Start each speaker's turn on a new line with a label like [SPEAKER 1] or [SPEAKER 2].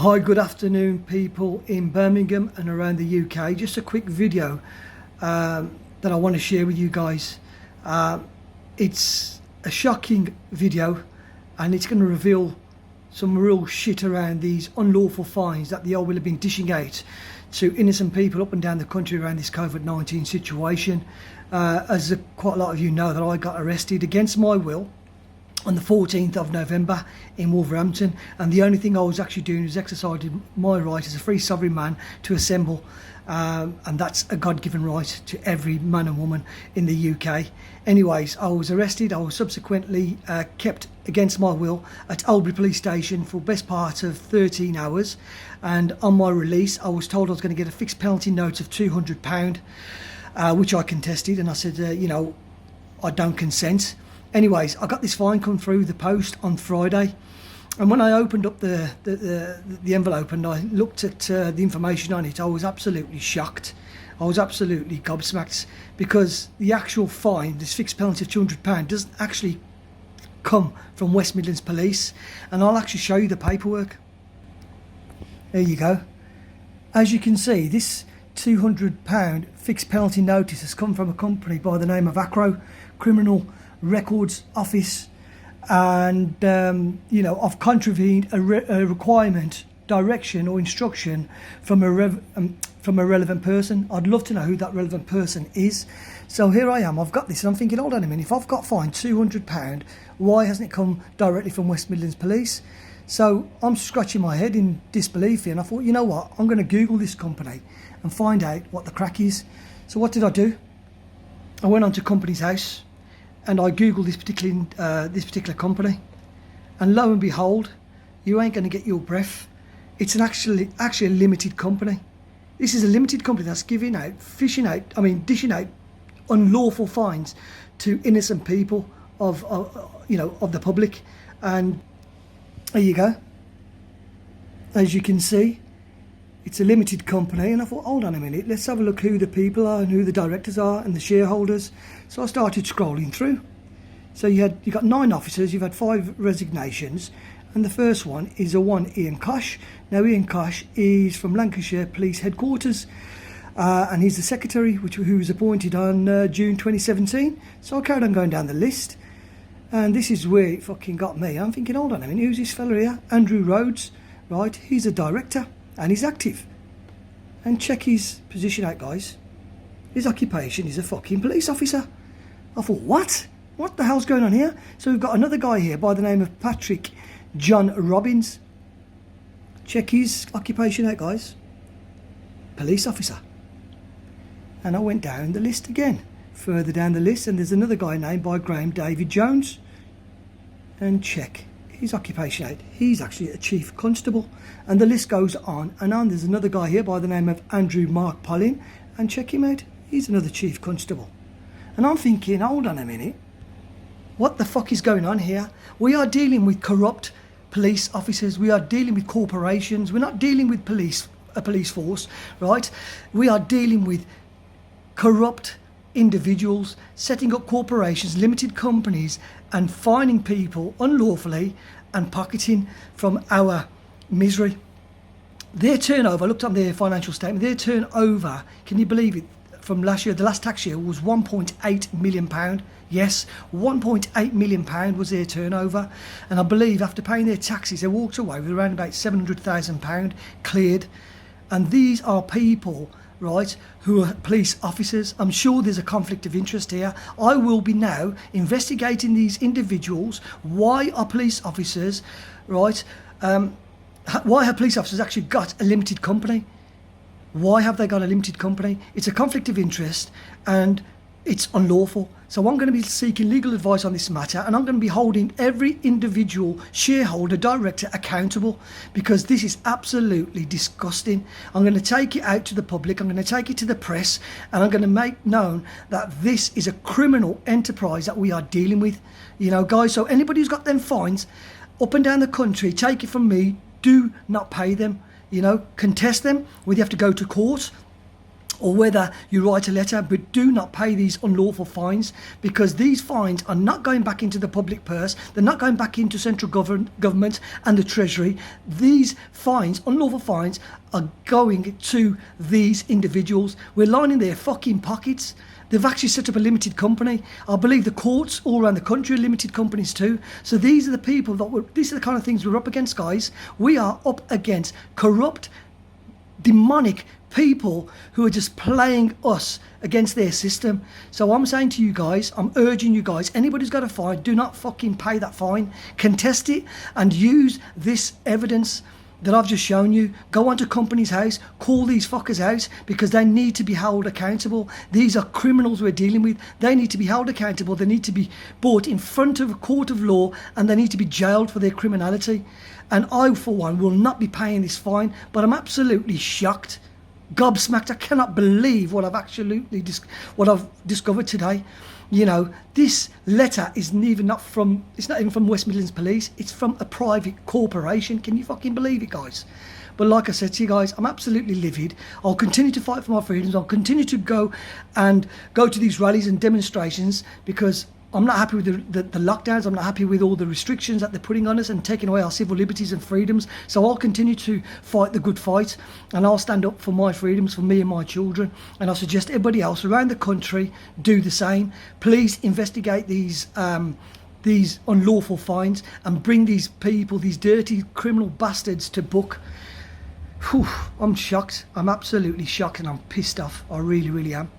[SPEAKER 1] Hi, good afternoon people in Birmingham and around the UK. Just a quick video that I want to share with you guys. It's a shocking video and it's going to reveal some real shit around these unlawful fines that the old will have been dishing out to innocent people up and down the country around this Covid-19 situation. As quite a lot of you know, that I got arrested against my will on the 14th of November in Wolverhampton, and the only thing I was actually doing was exercising my right as a free sovereign man to assemble, and that's a God-given right to every man and woman in the UK. Anyways, I was arrested. I was subsequently kept against my will at Albury Police Station for best part of 13 hours, and on my release I was told I was going to get a fixed penalty note of £200, which I contested, and I said, I don't consent. Anyways, I got this fine come through the post on Friday, and when I opened up the envelope and I looked at the information on it, I was absolutely shocked. I was absolutely gobsmacked, because the actual fine, this fixed penalty of £200, doesn't actually come from West Midlands Police, and I'll actually show you the paperwork. There you go. As you can see, this £200 fixed penalty notice has come from a company by the name of Acro Criminal Records Office, and I've contravened a requirement, direction or instruction from a relevant person. I'd love to know who that relevant person is. So here I am, I've got this and I'm thinking, hold on a minute, if I've got fined £200, why hasn't it come directly from West Midlands Police? So I'm scratching my head in disbelief here, and I thought, you know what, I'm going to Google this company and find out what the crack is. So what did I do? I went onto Company's House and I googled this particular company, and lo and behold, you ain't going to get your breath. It's actually a limited company. This is a limited company that's dishing out unlawful fines to innocent people of the public. And there you go. As you can see, it's a limited company, and I thought, hold on a minute, let's have a look who the people are and who the directors are and the shareholders. So I started scrolling through. So you got 9 officers, you've had 5 resignations, and the first one is Ian Kosh. Now Ian Kosh is from Lancashire Police Headquarters, and he's the secretary, who was appointed on June 2017. So I carried on going down the list, and this is where it fucking got me. I'm thinking, hold on a minute, who's this fella here? Andrew Rhodes, right? He's a director and he's active. And check his position out, guys. His occupation is a fucking police officer. I thought, what? What the hell's going on here? So we've got another guy here by the name of Patrick John Robbins. Check his occupation out, guys. Police officer. And I went down the list again, further down the list, and there's another guy named by Graham David Jones. And check his occupation out. He's actually a chief constable, and the list goes on and on. There's another guy here by the name of Andrew Mark Pollin, and check him out. He's another chief constable. And I'm thinking, hold on a minute, what the fuck is going on here? We are dealing with corrupt police officers. We are dealing with corporations. We're not dealing with a police force, right? We are dealing with corrupt individuals setting up corporations, limited companies, and fining people unlawfully and pocketing from our misery. Their turnover, I looked up their financial statement, their turnover, can you believe it, from last year, the last tax year, was £1.8 million. Yes, £1.8 million was their turnover, and I believe after paying their taxes they walked away with around about £700,000 cleared. And these are people, right, who are police officers. I'm sure there's a conflict of interest here. I will be now investigating these individuals. Why are police officers, right, why have police officers actually got a limited company? Why have they got a limited company? It's a conflict of interest and it's unlawful. So I'm going to be seeking legal advice on this matter, and I'm going to be holding every individual shareholder, director accountable, because this is absolutely disgusting. I'm going to take it out to the public, I'm going to take it to the press, and I'm going to make known that this is a criminal enterprise that we are dealing with. You know, guys, so anybody who's got them fines up and down the country, take it from me, do not pay them. You know, contest them, whether you have to go to court or whether you write a letter, but do not pay these unlawful fines, because these fines are not going back into the public purse. They're not going back into central government and the treasury. These fines, unlawful fines, are going to these individuals. We're lining their fucking pockets. They've actually set up a limited company. I believe the courts all around the country are limited companies too. So these are the people these are the kind of things we're up against, guys. We are up against corrupt, demonic people who are just playing us against their system. So I'm saying to you guys, I'm urging you guys, anybody's got a fine, do not fucking pay that fine. Contest it and use this evidence that I've just shown you. Go onto company's house, call these fuckers out, because they need to be held accountable. These are criminals we're dealing with. They need to be held accountable. They need to be brought in front of a court of law, and they need to be jailed for their criminality. And I, for one, will not be paying this fine, but I'm absolutely shocked, gobsmacked. I cannot believe what I've discovered today. You know, this letter it's not even from West Midlands Police. It's from a private corporation. Can you fucking believe it, guys? But like I said to you guys, I'm absolutely livid. I'll continue to fight for my freedoms. I'll continue to go to these rallies and demonstrations, because I'm not happy with the lockdowns. I'm not happy with all the restrictions that they're putting on us and taking away our civil liberties and freedoms. So I'll continue to fight the good fight, and I'll stand up for my freedoms, for me and my children. And I suggest everybody else around the country do the same. Please investigate these unlawful fines and bring these people, these dirty criminal bastards, to book. Whew, I'm shocked. I'm absolutely shocked, and I'm pissed off. I really, really am.